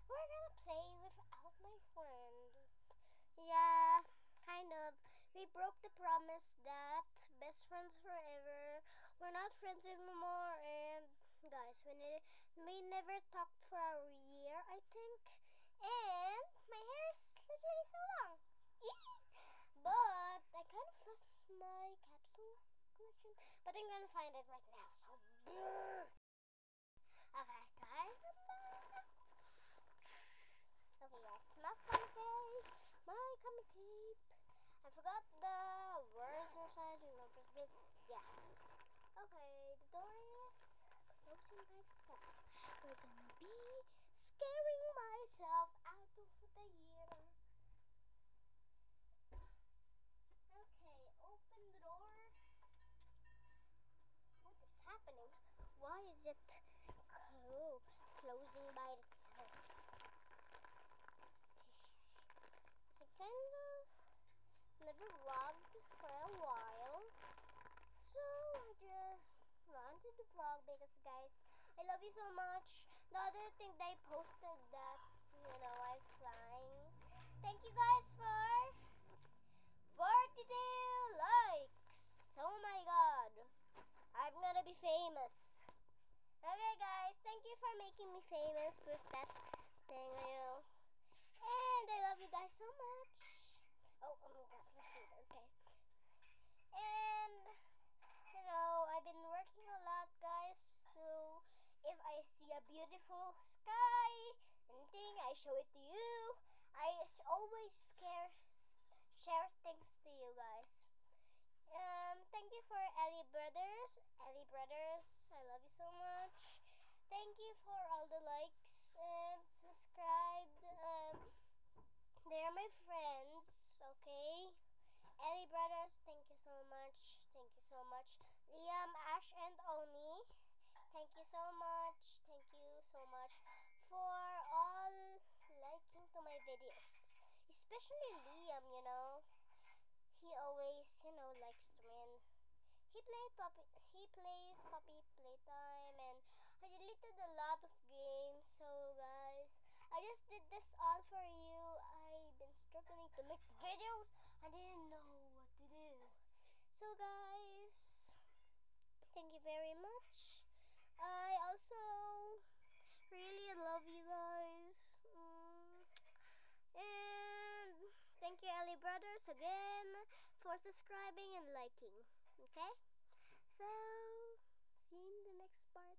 We're gonna play without my friend. Yeah, kind of. We broke the promise that best friends forever. We're not friends anymore, and guys, we never talked for a year, I think. And my hair is literally so long. But I kind of lost my capsule collection, but I'm gonna find it right now. So, okay, guys, I'm back. Okay, yes, my phone case, my comic cape. I forgot the words inside, but yeah. Okay, the door is closing by itself. We're gonna be scaring myself out of the year. Okay, open the door. What is happening? Why is it closing by itself? I kind of never vlogged for a while. So I just wanted to vlog because guys, I love you so much. The other thing they posted that, I was flying. Thank you guys for 42 likes. Oh my god. I'm gonna be famous. Okay guys, thank you for making me famous with that thing. And I love you guys so much. Oh my god, okay. And I've been working a lot, guys. So if I see a beautiful sky and thing, I show it to you. Always share things to you guys. Thank you for Ellie Brothers. Ellie Brothers, I love you so much. Thank you for all the likes and subscribe. They're my friends, okay? Ellie Brothers, thank you so much. Thank you so much. Liam, Ash, and Oni, thank you so much. Thank you so much for all liking to my videos. Especially Liam. He always, likes to win. He plays Puppy Playtime, and I deleted a lot of games. So guys, I just did this all for you. I've been struggling to make videos. I didn't know what to do. So guys, thank you very much. I also really love you guys. And thank you, Ellie Brothers, again for subscribing and liking. Okay? So, see you in the next part.